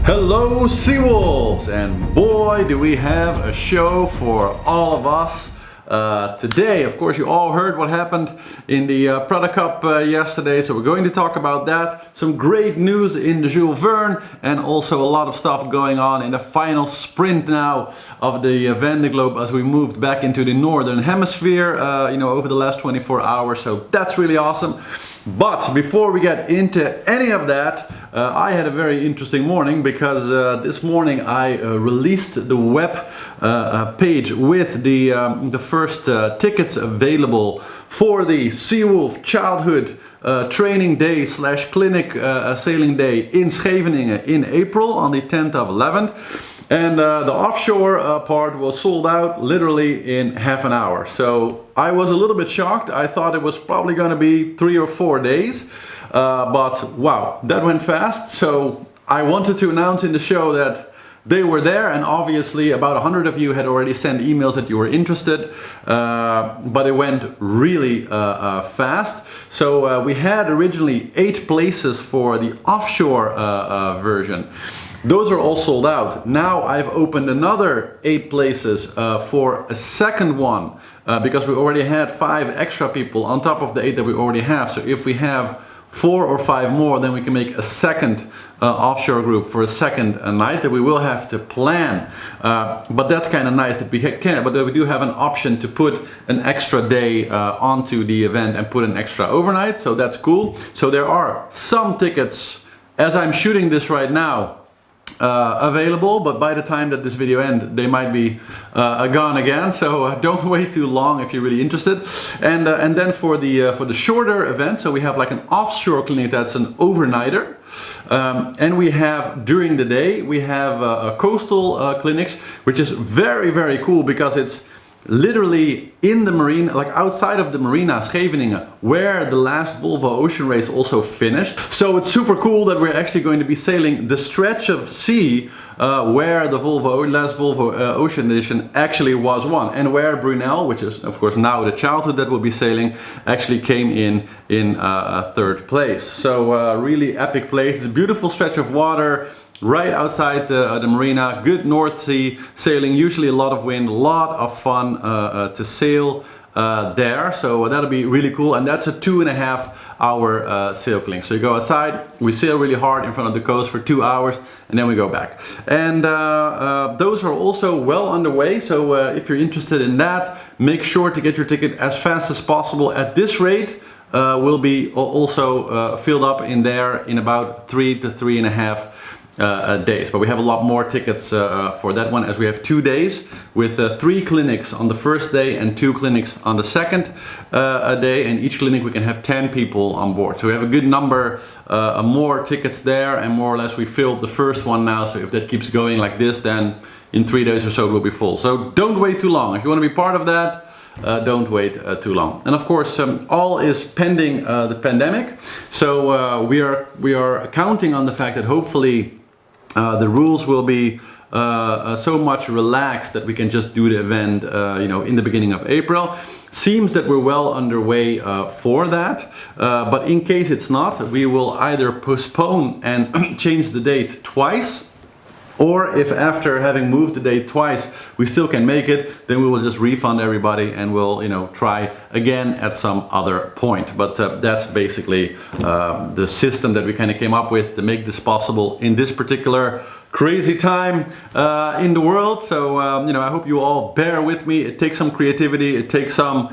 Hello Seawolves, and boy do we have a show for all of us today. Of course you all heard what happened in the Prada Cup yesterday, so we're going to talk about that. Some great news in the Jules Verne, and also a lot of stuff going on in the final sprint now of the Vendee Globe as we moved back into the northern hemisphere over the last 24 hours, so that's really awesome. But before we get into any of that, I had a very interesting morning because this morning I released the web page with the first tickets available for the Seawolf Childhood Training Day / Clinic Sailing Day in Scheveningen in April on the 10th of 11th. And the offshore part was sold out literally in half an hour. So I was a little bit shocked. I thought it was probably going to be 3 or 4 days. But wow, that went fast. So I wanted to announce in the show that they were there, and obviously about 100 of you had already sent emails that you were interested, but it went really fast. So we had originally 8 places for the offshore version. Those are all sold out. Now I've opened another 8 places for a second one because we already had 5 extra people on top of the 8 that we already have. So if we have 4 or 5 more, then we can make a second offshore group for a second night that we will have to plan. But that's kind of nice that we can, but we do have an option to put an extra day onto the event and put an extra overnight. So that's cool. So there are some tickets as I'm shooting this right now available, but by the time that this video ends they might be gone again, so don't wait too long if you're really interested. And then for the shorter event, so we have like an offshore clinic that's an overnighter, and we have during the day we have coastal clinics, which is very cool because it's literally in the marina, like outside of the marina Scheveningen, where the last Volvo Ocean Race also finished. So it's super cool that we're actually going to be sailing the stretch of sea where the last Volvo Ocean Edition actually was won, and where Brunel, which is of course now the childhood that will be sailing, actually came in 3rd place. So really epic place. It's a beautiful stretch of water right outside the marina, good North Sea sailing, usually a lot of wind, a lot of fun to sail there, so that'll be really cool. And that's a 2.5 hour sail clinic. So you go outside, we sail really hard in front of the coast for 2 hours, and then we go back. And those are also well underway, so if you're interested in that, make sure to get your ticket as fast as possible. At this rate, will be also filled up in there in about 3 to 3.5 days. But we have a lot more tickets for that one, as we have 2 days with 3 clinics on the first day and 2 clinics on the second day, and each clinic we can have 10 people on board. So we have a good number more tickets there, and more or less we filled the first one now, so if that keeps going like this, then in 3 days or so it will be full. So don't wait too long. If you want to be part of that, don't wait too long. And of course all is pending the pandemic, so we are counting on the fact that hopefully the rules will be so much relaxed that we can just do the event in the beginning of April. Seems that we're well underway for that, but in case it's not, we will either postpone and change the date twice, or if after having moved the date twice we still can make it, then we will just refund everybody and we'll try again at some other point. But that's basically the system that we kind of came up with to make this possible in this particular crazy time in the world. So I hope you all bear with me. It takes some creativity, it takes some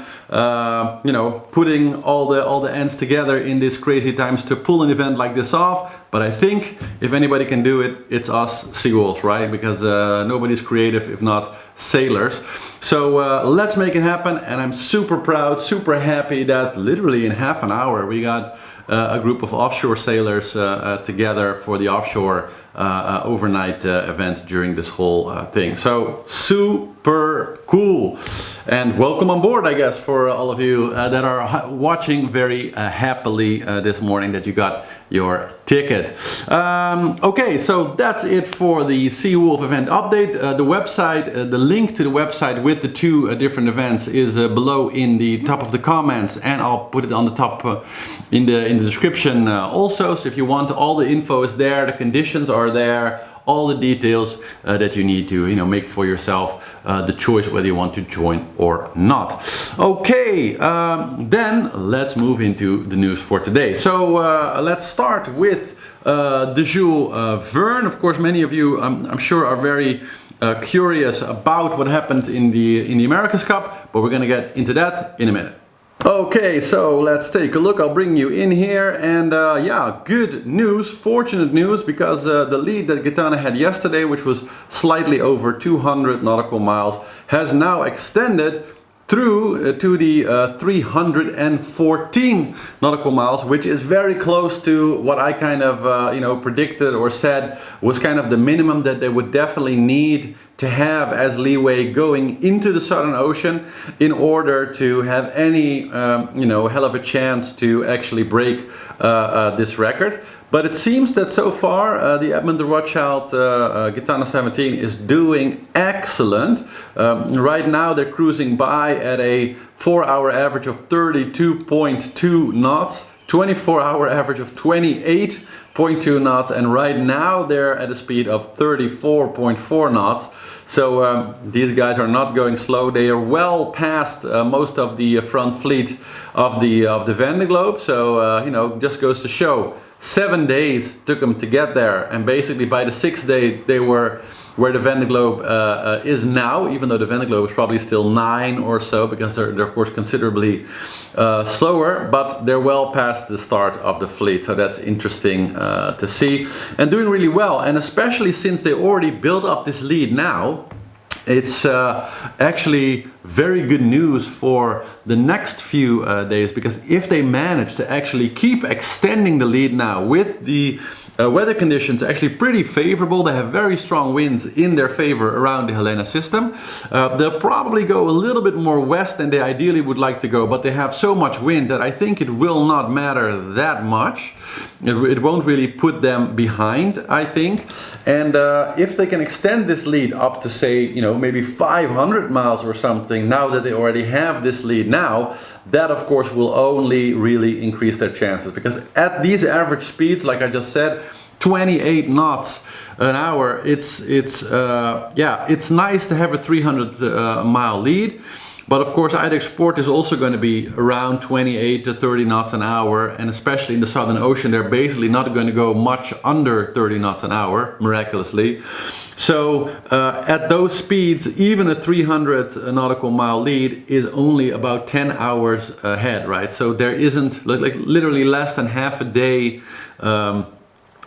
putting all the ends together in these crazy times to pull an event like this off. But I think if anybody can do it, it's us Seawolves, right? Because nobody's creative if not sailors. So let's make it happen, and I'm super proud, super happy that literally in half an hour we got a group of offshore sailors together for the offshore overnight event during this whole thing. So super cool, and welcome on board, I guess, for all of you that are watching very happily this morning that you got your ticket. Okay, so that's it for the Seawolf event update. The website, the link to the website with the 2 different events is below in the top of the comments, and I'll put it on the top in the description also. So if you want, all the info is there, the conditions are there, all the details that you need to, make for yourself the choice whether you want to join or not. Okay, then let's move into the news for today. So let's start with the Jules Verne. Of course, many of you, I'm sure, are very curious about what happened in the America's Cup, but we're going to get into that in a minute. Okay, so let's take a look. I'll bring you in here, and yeah, good news, fortunate news, because the lead that Gitana had yesterday, which was slightly over 200 nautical miles, has now extended through to the 314 nautical miles, which is very close to what I kind of predicted or said was kind of the minimum that they would definitely need to have as leeway going into the Southern Ocean in order to have any hell of a chance to actually break this record. But it seems that so far the Edmund de Rothschild Gitana 17 is doing excellent. Right now they're cruising by at a 4-hour average of 32.2 knots, 24-hour average of 28.2 knots, and right now they're at a speed of 34.4 knots. So these guys are not going slow. They are well past most of the front fleet of the Vendee Globe. So just goes to show, 7 days took them to get there, and basically by the 6th day they were where the Vendee Globe is now, even though the Vendee Globe is probably still 9 or so, because they're of course considerably slower, but they're well past the start of the fleet. So that's interesting to see, and doing really well. And especially since they already built up this lead now, it's actually very good news for the next few days, because if they manage to actually keep extending the lead now with the weather conditions actually pretty favorable, they have very strong winds in their favor around the Helena system. They'll probably go a little bit more west than they ideally would like to go, but they have so much wind that I think it will not matter that much. It won't really put them behind, I think. And if they can extend this lead up to, say, maybe 500 miles or something, now that they already have this lead now, that of course will only really increase their chances, because at these average speeds, like I just said, 28 knots an hour, it's nice to have a 300 mile lead. But of course IDEX Sport is also going to be around 28 to 30 knots an hour, and especially in the Southern Ocean they're basically not going to go much under 30 knots an hour, miraculously. So at those speeds, even a 300 nautical mile lead is only about 10 hours ahead, right? So there isn't, like literally less than half a day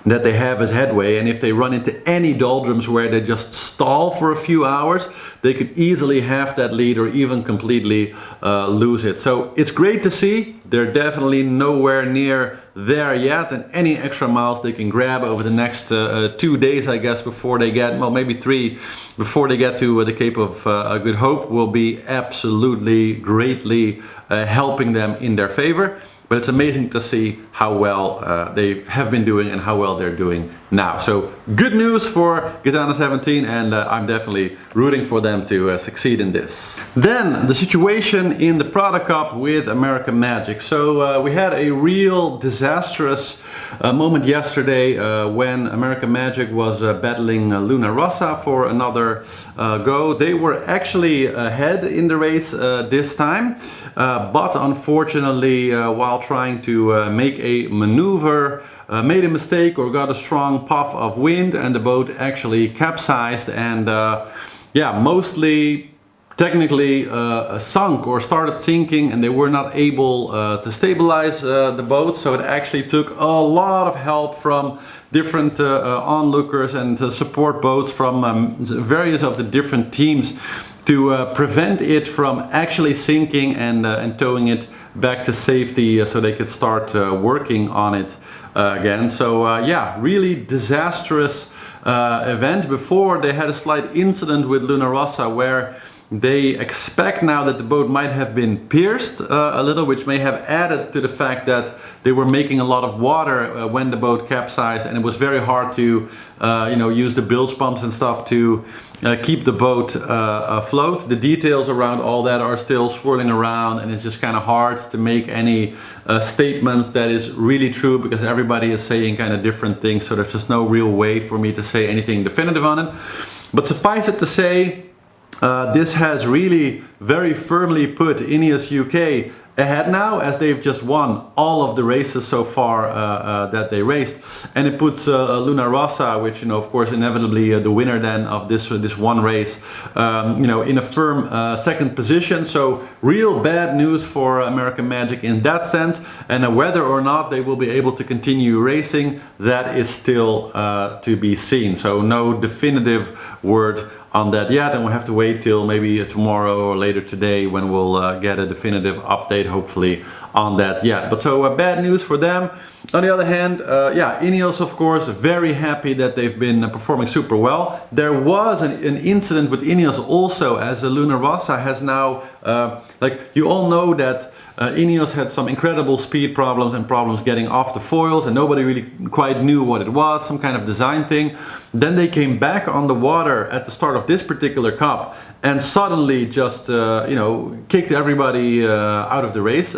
that they have as headway, and if they run into any doldrums where they just stall for a few hours, they could easily have that lead or even completely lose it. So it's great to see. They're definitely nowhere near there yet, and any extra miles they can grab over the next 2 days, I guess, before they get, well, maybe 3, before they get to the Cape of Good Hope, will be absolutely greatly helping them in their favor. But it's amazing to see how well they have been doing and how well they're doing now. So good news for Gitana 17, and I'm definitely rooting for them to succeed in this. Then the situation in the Prada Cup with American Magic. So we had a real disastrous moment yesterday when American Magic was battling Luna Rossa for another go. They were actually ahead in the race this time, but unfortunately while trying to make a maneuver, made a mistake or got a strong puff of wind, and the boat actually capsized and mostly technically sunk or started sinking, and they were not able to stabilize the boat. So it actually took a lot of help from different onlookers and support boats from various of the different teams to prevent it from actually sinking and towing it back to safety so they could start working on it again. So really disastrous event. Before, they had a slight incident with Luna Rossa where they expect now that the boat might have been pierced a little, which may have added to the fact that they were making a lot of water when the boat capsized, and it was very hard to use the bilge pumps and stuff to keep the boat afloat. The details around all that are still swirling around, and it's just kind of hard to make any statements that is really true, because everybody is saying kind of different things, so there's just no real way for me to say anything definitive on it. But suffice it to say, this has really very firmly put Ineos UK ahead now, as they've just won all of the races so far that they raced, and it puts Luna Rossa, which, you know, of course inevitably the winner then of this one race, you know, in a firm second position. So real bad news for American Magic in that sense, and whether or not they will be able to continue racing, that is still to be seen. So no definitive word on that yet, and we'll have to wait till maybe tomorrow or later today when we'll get a definitive update, hopefully, on that yet. But so bad news for them. On the other hand, yeah, Ineos, of course, very happy that they've been performing super well. There was an incident with Ineos also, as Luna Rossa has now, like you all know that Ineos had some incredible speed problems and problems getting off the foils, and nobody really quite knew what it was, some kind of design thing. Then they came back on the water at the start of this particular cup and suddenly just, you know, kicked everybody out of the race,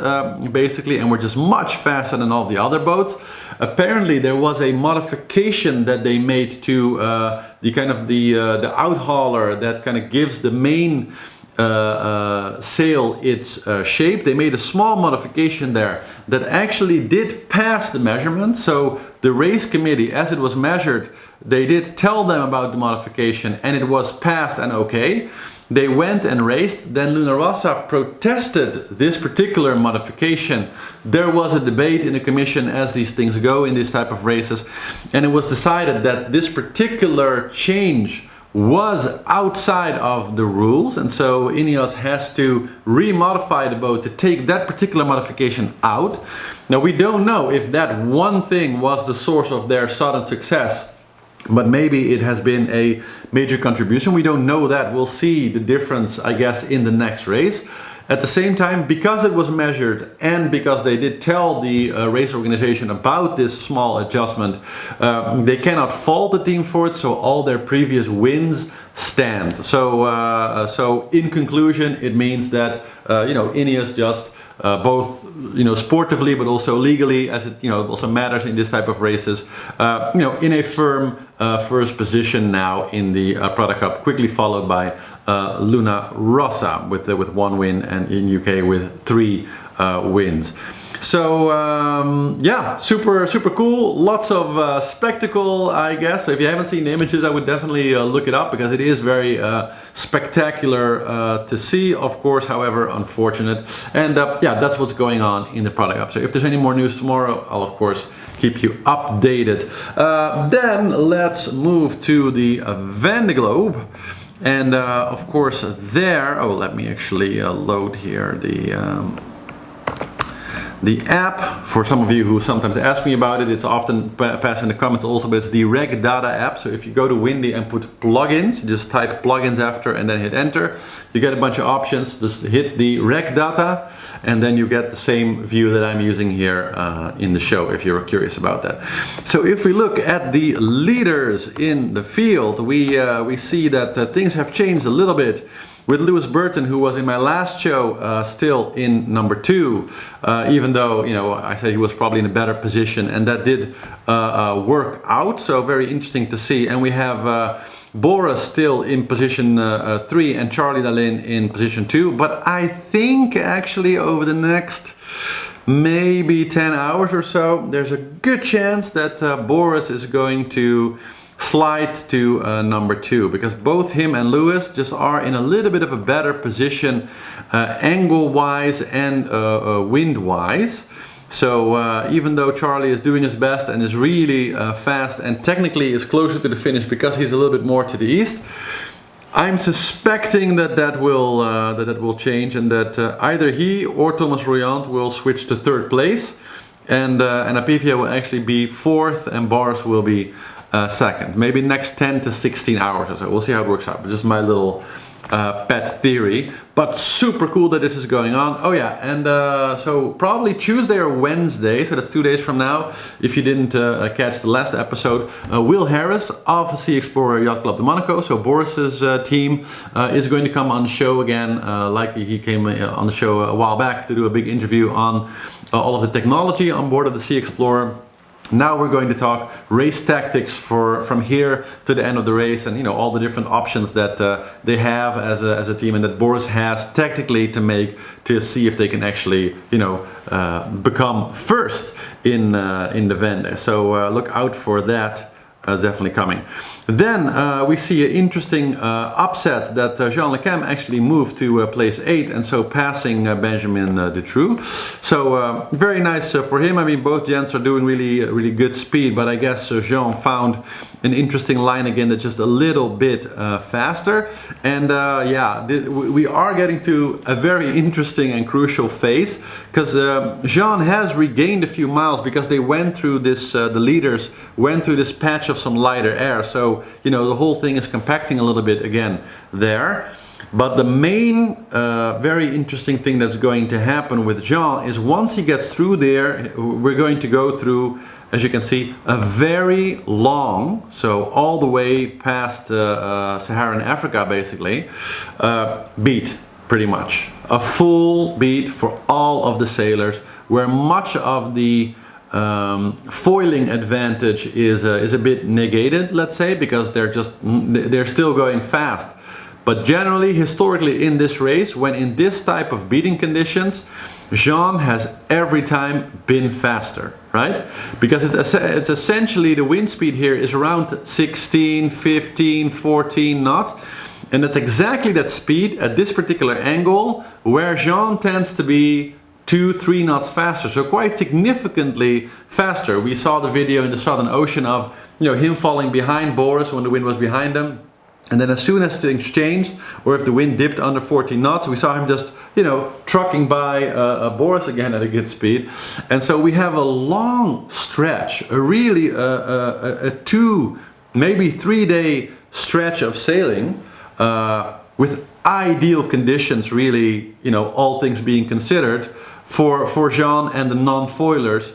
basically, and were just much faster than all the other boats. Apparently there was a modification that they made to the kind of the outhauler that kind of gives the main sail its shape. They made a small modification there that actually did pass the measurement. So the race committee, as it was measured, they did tell them about the modification, and it was passed and okay. They went and raced. Then Luna Rossa protested this particular modification. There was a debate in the commission, as these things go in this type of races, and it was decided that this particular change was outside of the rules, and so Ineos has to remodify the boat to take that particular modification out. Now, we don't know if that one thing was the source of their sudden success, but maybe it has been a major contribution. We don't know that. We'll see the difference, I guess, in the next race. At the same time, because it was measured and because they did tell the race organization about this small adjustment, they cannot fault the team for it, so all their previous wins stand. So in conclusion, it means that you know, Ineos just both, you know, sportively but also legally, as it, you know, also matters in this type of races, you know, in a firm first position now in the Prada Cup, quickly followed by Luna Rossa with one win, and in UK with 3 wins. So yeah, super cool. Lots of spectacle, I guess. So if you haven't seen the images, I would definitely look it up, because it is very spectacular to see. Of course, however, unfortunate. And yeah, that's what's going on in the Prada Cup. So if there's any more news tomorrow, I'll of course keep you updated. Then let's move to the Vendee Globe. And of course there, oh, let me actually load here the app. For some of you who sometimes ask me about it, it's often passed in the comments also, but it's the Reg Data app. So if you go to Vendee and put plugins, you just type plugins after and then hit enter, you get a bunch of options. Just hit the Reg Data and then you get the same view that I'm using here in the show, if you're curious about that. So if we look at the leaders in the field, we see that things have changed a little bit, with Lewis Burton, who was in my last show still in number 2, even though, you know, I said he was probably in a better position, and that did work out, so very interesting to see. And we have Boris still in position 3 and Charlie Dalin in position 2, but I think actually over the next maybe 10 hours or so, there's a good chance that Boris is going to slide to number 2, because both him and Lewis just are in a little bit of a better position angle wise and wind wise. So even though Charlie is doing his best and is really fast and technically is closer to the finish because he's a little bit more to the east, I'm suspecting that will change, and that either he or Thomas Rouillant will switch to 3rd place, and Apivia will actually be 4th and Boris will be 2nd, maybe next 10 to 16 hours or so. We'll see how it works out, but just my little pet theory, but super cool that this is going on. Oh yeah, and so probably Tuesday or Wednesday, so that's 2 days from now, if you didn't catch the last episode, Will Harris of Sea Explorer Yacht Club de Monaco, so Boris's team, is going to come on the show again, like he came on the show a while back to do a big interview on all of the technology on board of the Sea Explorer. Now we're going to talk race tactics from here to the end of the race, and you know, all the different options that they have as a team, and that Boris has tactically to see if they can actually, you know, become first in the Vendee. So look out for that. Definitely coming. Then we see an interesting upset that Jean Le Cam actually moved to place 8, and so passing Benjamin Dutroux. So very nice for him. I mean, both gents are doing really good speed, but I guess Jean found an interesting line again that's just a little bit faster. And yeah, we are getting to a very interesting and crucial phase, because Jean has regained a few miles because they went through this, the leaders went through this patch of some lighter air. So, you know, the whole thing is compacting a little bit again there. But the main very interesting thing that's going to happen with Jean is once he gets through there, we're going to go through, as you can see, a very long, so all the way past Saharan Africa basically, beat pretty much. A full beat for all of the sailors, where much of the foiling advantage is a bit negated, let's say, because they're still going fast. But generally, historically in this race, when in this type of beating conditions, Jean has every time been faster, right? Because it's essentially, the wind speed here is around 16, 15, 14 knots. And that's exactly that speed at this particular angle where Jean tends to be 2-3 knots faster, so quite significantly faster. We saw the video in the Southern Ocean of, you know, him falling behind Boris when the wind was behind him, and then as soon as things changed, or if the wind dipped under 14 knots, we saw him just, you know, trucking by Boris again at a good speed. And so we have a long stretch, a really a 2, maybe 3 day stretch of sailing with ideal conditions, really, you know, all things being considered, for Jean and the non-foilers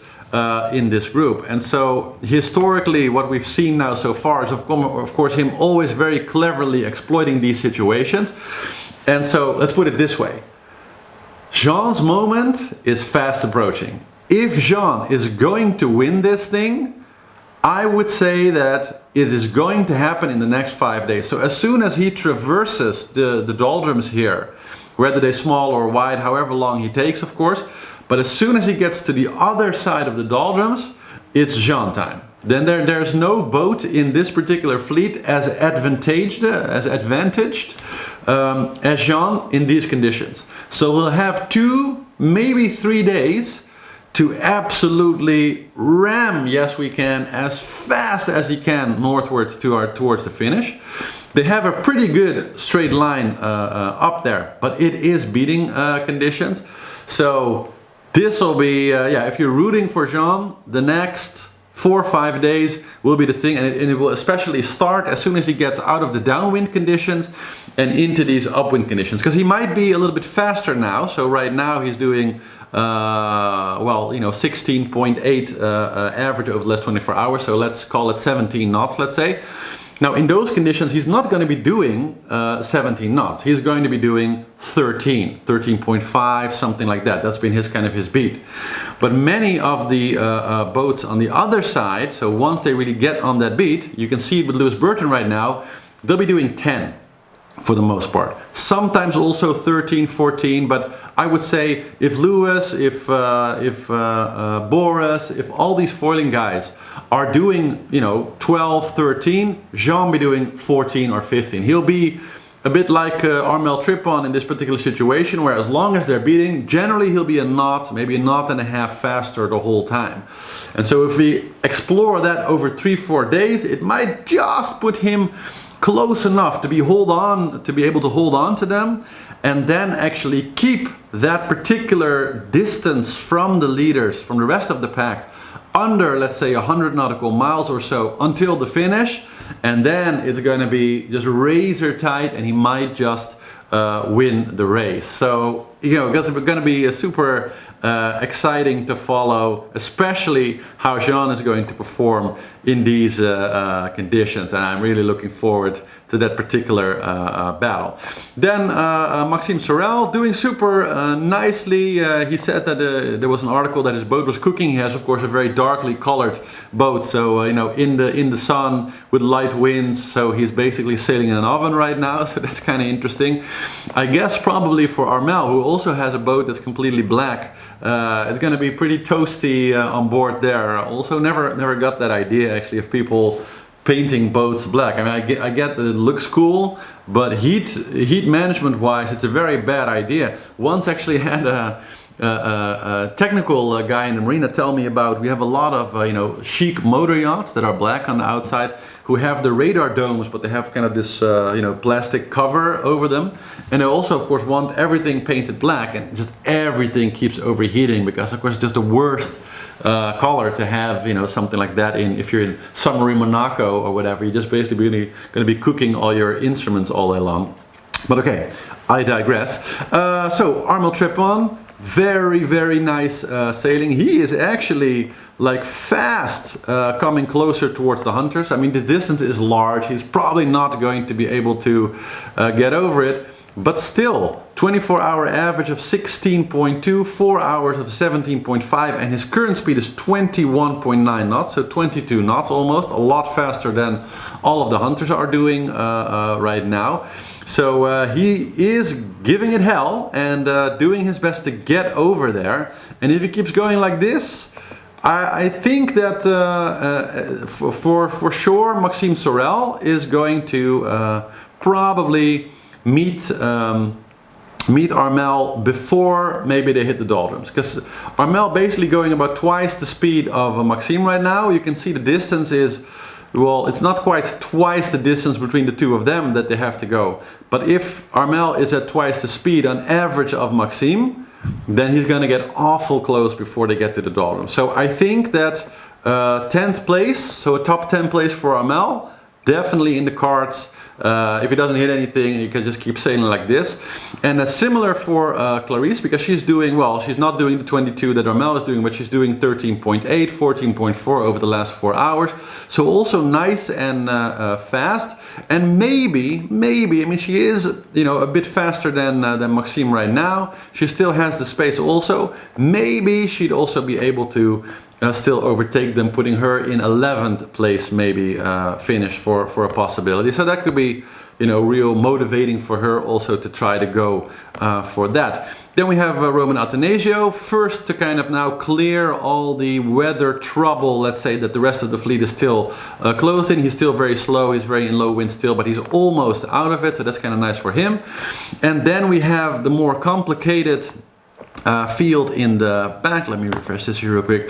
in this group. And so historically what we've seen now so far is of course him always very cleverly exploiting these situations. And so let's put it this way, Jean's moment is fast approaching. If Jean is going to win this thing, I would say that it is going to happen in the next 5 days. So as soon as he traverses the doldrums here, whether they're small or wide, however long he takes, of course, but as soon as he gets to the other side of the doldrums, it's Jean time. Then there's no boat in this particular fleet as advantaged as Jean in these conditions. So we'll have 2, maybe 3 days to absolutely ram, yes we can, as fast as he can northwards towards the finish. They have a pretty good straight line up there, but it is beating conditions. So this will be, yeah, if you're rooting for Jean, the next 4 or 5 days will be the thing, and it will especially start as soon as he gets out of the downwind conditions and into these upwind conditions, because he might be a little bit faster now. So right now he's doing well, you know, 16.8 average over the last 24 hours, so let's call it 17 knots, let's say. Now in those conditions he's not going to be doing 17 knots, he's going to be doing 13.5, something like that. That's been his beat. But many of the boats on the other side, so once they really get on that beat, you can see it with Lewis Burton right now, they'll be doing 10 for the most part. Sometimes also 13, 14, but I would say if Lewis, if Boris, if all these foiling guys are doing, you know, 12, 13, Jean will be doing 14 or 15. He'll be a bit like Armel Tripon in this particular situation, where as long as they're beating, generally he'll be a knot, maybe a knot and a half faster the whole time. And so if we explore that over 3-4 days, it might just put him close enough to be able to hold on to them, and then actually keep that particular distance from the leaders, from the rest of the pack, under, let's say, 100 nautical miles or so until the finish. And then it's going to be just razor tight, and he might just win the race. So, you know, it's going to be a super exciting to follow, especially how Jean is going to perform in these conditions, and I'm really looking forward to that particular battle. Then Maxime Sorel doing super nicely. He said that there was an article that his boat was cooking. He has, of course, a very darkly colored boat, so you know, in the sun with light winds. So he's basically sailing in an oven right now. So that's kind of interesting. I guess probably for Armel, who also has a boat that's completely black, it's going to be pretty toasty on board there. Also, never got that idea actually of people painting boats black. I mean, I get that it looks cool, but heat management wise, it's a very bad idea. Once actually had a technical guy in the marina tell me about, we have a lot of you know, chic motor yachts that are black on the outside, who have the radar domes, but they have kind of this you know, plastic cover over them, and they also of course want everything painted black, and just everything keeps overheating, because of course it's just the worst color to have, you know, something like that in. If you're in summer in Monaco or whatever, you're just basically going to be cooking all your instruments all day long. But okay, I digress. So Armel trip on. Very nice sailing. He is actually like fast coming closer towards the hunters. I mean, the distance is large. He's probably not going to be able to get over it, but still 24-hour average of 16.2, 4 hours of 17.5, and his current speed is 21.9 knots, so 22 knots almost, a lot faster than all of the hunters are doing right now. So he is giving it hell and doing his best to get over there. And if he keeps going like this, I think that for sure Maxime Sorel is going to probably meet Armel before maybe they hit the doldrums, because Armel basically going about twice the speed of Maxime right now. You can see the distance is, well, it's not quite twice the distance between the two of them that they have to go. But if Armel is at twice the speed on average of Maxime, then he's going to get awful close before they get to the doldrums. So I think that 10th place, so a top 10 place for Armel, definitely in the cards. If he doesn't hit anything, and you can just keep sailing like this. And similar for Clarice, because she's doing, well, she's not doing the 22 that Armel is doing, but she's doing 13.8, 14.4 over the last 4 hours. So also nice and fast. And maybe, I mean, she is, you know, a bit faster than Maxime right now. She still has the space also. Maybe she'd also be able to still overtake them, putting her in 11th place, maybe finish for a possibility. So that could be, you know, real motivating for her also to try to go for that. Then we have Roman Athanasio, first to kind of now clear all the weather trouble, let's say, that the rest of the fleet is still closed in. He's still very slow, he's very in low wind still, but he's almost out of it, so that's kind of nice for him. And then we have the more complicated field in the back. Let me refresh this here real quick.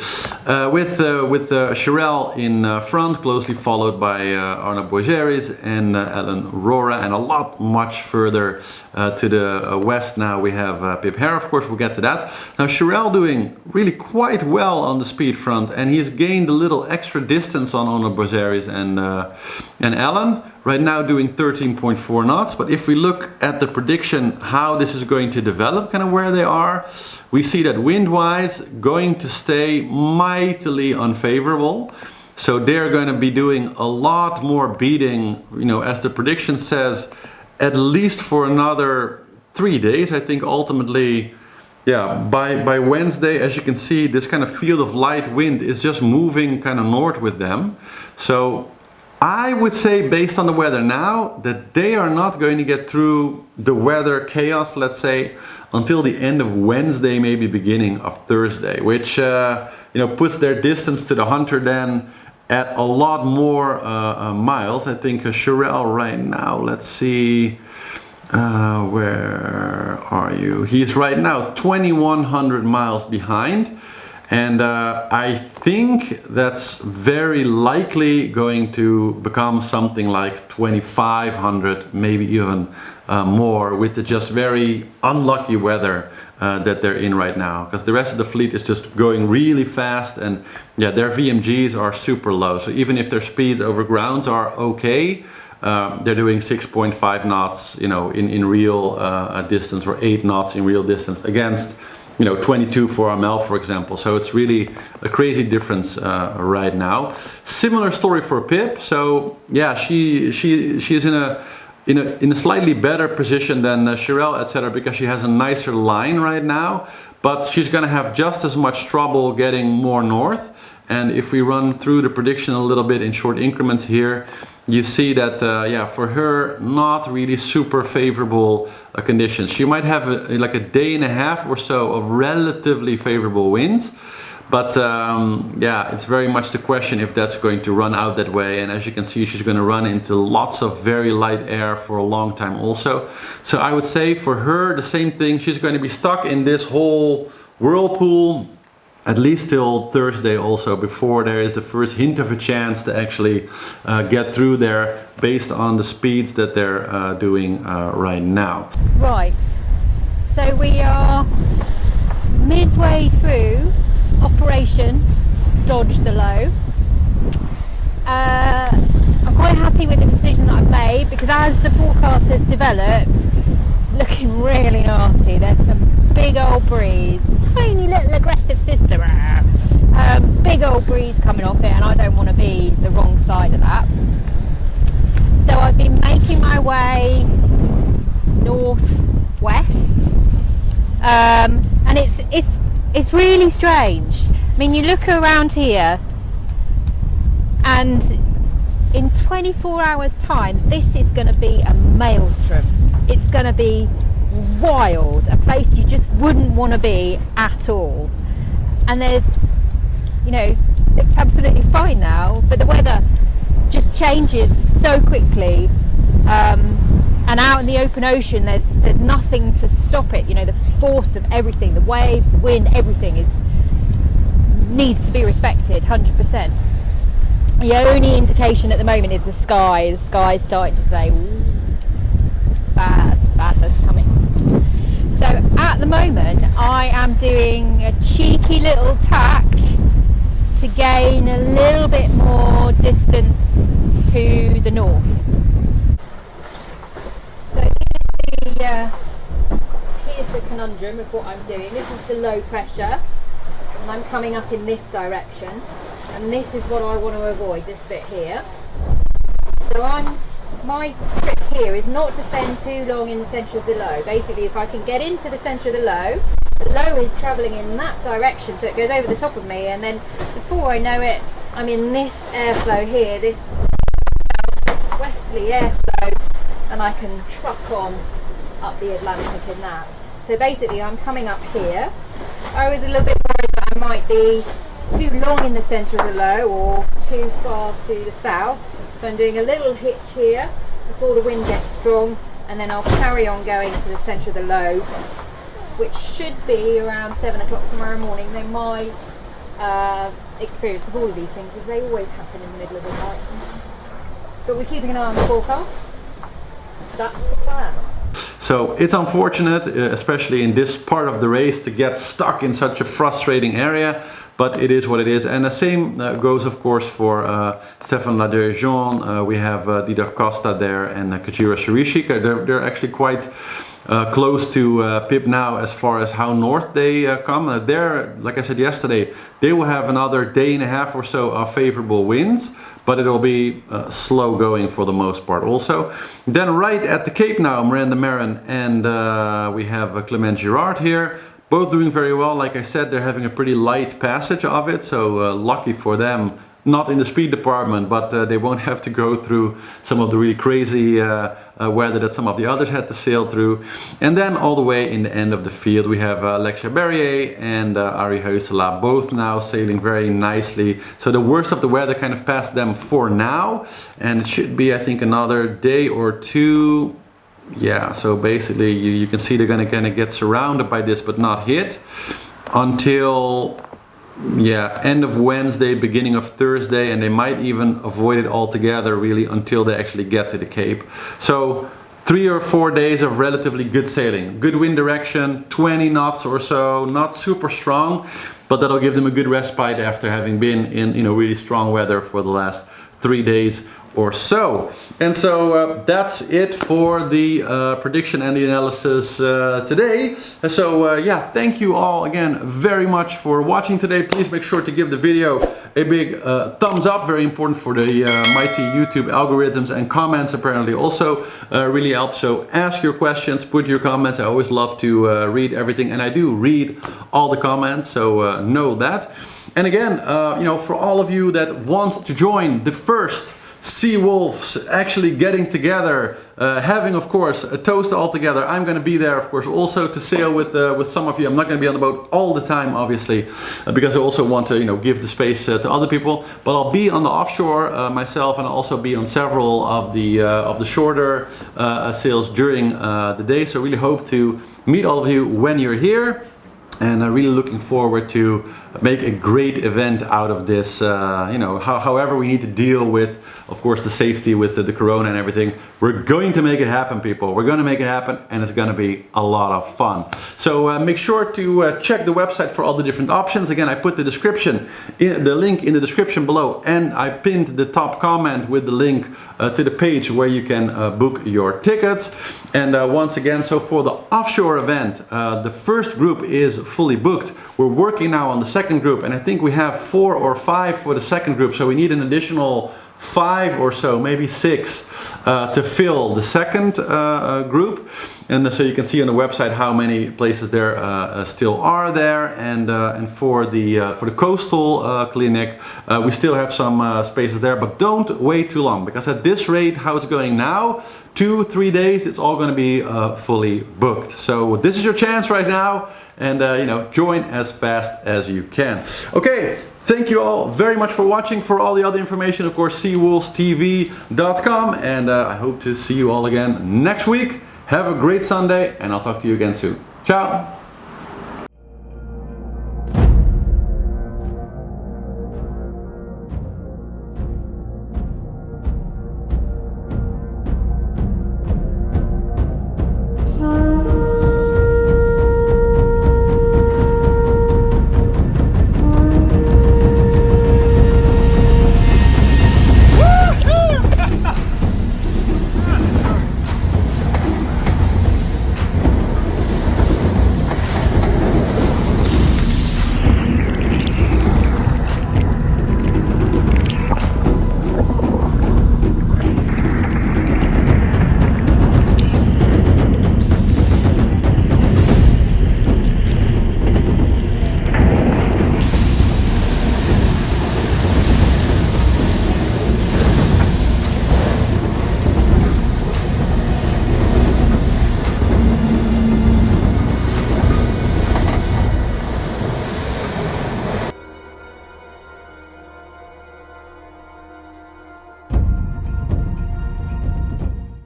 With Cherelle in front, closely followed by Arnaud Boisgeris and Ellen Rora, and a lot much further to the west now we have Pip Hare. Of course, we'll get to that. Now Cherelle doing really quite well on the speed front, and he's gained a little extra distance on Arnaud Boisgeris and Ellen. Right now doing 13.4 knots, but if we look at the prediction how this is going to develop, kind of where they are, we see that wind-wise going to stay mightily unfavorable. So they're going to be doing a lot more beating, you know, as the prediction says, at least for another 3 days. I think ultimately, yeah, by Wednesday, as you can see, this kind of field of light wind is just moving kind of north with them. So I would say, based on the weather now, that they are not going to get through the weather chaos, let's say, until the end of Wednesday, maybe beginning of Thursday, which you know, puts their distance to the hunter then at a lot more miles. I think Cherelle right now, let's see, where are you? He's right now 2,100 miles behind. And I think that's very likely going to become something like 2,500, maybe even more, with the just very unlucky weather that they're in right now. Because the rest of the fleet is just going really fast, and yeah, their VMGs are super low. So even if their speeds over grounds are okay, they're doing 6.5 knots, you know, in real distance, or 8 knots in real distance against, you know, 22 for Armel, for example. So it's really a crazy difference right now. Similar story for Pip. So yeah, she's in a slightly better position than Shirelle, etc., because she has a nicer line right now, but she's going to have just as much trouble getting more north. And if we run through the prediction a little bit in short increments here, you see that, yeah, for her, not really super favorable conditions. She might have like a day and a half or so of relatively favorable winds, but yeah, it's very much the question if that's going to run out that way. And as you can see, she's going to run into lots of very light air for a long time also. So I would say for her, the same thing. She's going to be stuck in this whole whirlpool at least till Thursday also, before there is the first hint of a chance to actually get through there based on the speeds that they're doing right now. Right, so we are midway through Operation Dodge the Low. I'm quite happy with the decision that I've made, because as the forecast has developed, it's looking really nasty. There's some big old breeze, tiny little aggressive sister, big old breeze coming off it, and I don't want to be the wrong side of that. So I've been making my way northwest, and it's really strange. I mean, you look around here, and in 24 hours time, this is going to be a maelstrom. It's going to be wild, a place you just wouldn't want to be at all. And there's, you know, it's absolutely fine now, but the weather just changes so quickly, and out in the open ocean there's nothing to stop it. You know, the force of everything, the waves, the wind, everything needs to be respected 100%. The only indication at the moment is the sky. The sky's starting to say, ooh, it's bad weather's coming. So at the moment I am doing a cheeky little tack to gain a little bit more distance to the north. So here's the conundrum of what I'm doing. This is the low pressure, and I'm coming up in this direction, and this is what I want to avoid, this bit here. So my trick here is not to spend too long in the centre of the low. Basically, if I can get into the centre of the low is travelling in that direction, so it goes over the top of me, and then before I know it, I'm in this airflow here, this westerly airflow, and I can truck on up the Atlantic in that. So basically I'm coming up here. I was a little bit worried that I might be too long in the centre of the low or too far to the south. So I'm doing a little hitch here before the wind gets strong, and then I'll carry on going to the centre of the low, which should be around 7 o'clock tomorrow morning. Then my experience of all of these things is they always happen in the middle of the night. But we're keeping an eye on the forecast. That's the plan. So it's unfortunate, especially in this part of the race, to get stuck in such a frustrating area, but it is what it is. And the same goes, of course, for Stéphane Ladurgeon. We have Didac Costa there and Kachira Shirishik. They're actually quite close to Pip now as far as how north they come. They're, like I said yesterday, they will have another day and a half or so of favorable winds, but it will be slow going for the most part also. Then right at the Cape now, Miranda Marin and we have Clement Girard here, both doing very well. Like I said, they're having a pretty light passage of it, so lucky for them. Not in the speed department, but they won't have to go through some of the really crazy weather that some of the others had to sail through. And then all the way in the end of the field, we have Lexia Berrier and Ari Heusela, both now sailing very nicely. So the worst of the weather kind of passed them for now, and it should be, I think, another day or two. Yeah, so basically you can see they're gonna kind of get surrounded by this but not hit until, yeah, end of Wednesday, beginning of Thursday, and they might even avoid it altogether really until they actually get to the Cape. So 3 or 4 days of relatively good sailing, good wind direction, 20 knots or so, not super strong, but that'll give them a good respite after having been in, you know, really strong weather for the last 3 days or so. And so that's it for the prediction and the analysis today. So yeah, thank you all again very much for watching today. Please make sure to give the video a big thumbs up, very important for the mighty YouTube algorithms, and comments apparently also really help. So ask your questions, put your comments. I always love to read everything, and I do read all the comments, so know that. And again, you know, for all of you that want to join the first Seawolves actually getting together, having of course a toast all together. I'm going to be there of course also to sail with some of you. I'm not going to be on the boat all the time obviously, because I also want to, you know, give the space to other people, but I'll be on the offshore myself, and I'll also be on several of the shorter sails during the day. So I really hope to meet all of you when you're here, and I'm really looking forward to make a great event out of this, you know, however we need to deal with, of course, the safety with the corona and everything. We're going to make it happen, people. We're going to make it happen, and it's going to be a lot of fun. So make sure to check the website for all the different options. Again, I put the link in the description below, and I pinned the top comment with the link to the page where you can book your tickets. And once again, so for the offshore event, the first group is fully booked. We're working now on the second group, and I think we have 4 or 5 for the second group, so we need an additional 5 or so, maybe 6 to fill the second group. And so you can see on the website how many places there still are there. And for the coastal clinic, we still have some spaces there, but don't wait too long, because at this rate, how it's going now, 2-3 days, it's all going to be fully booked. So this is your chance right now, and you know, join as fast as you can. Okay. Thank you all very much for watching. For all the other information, of course, seawolvestv.com, and I hope to see you all again next week. Have a great Sunday, and I'll talk to you again soon. Ciao!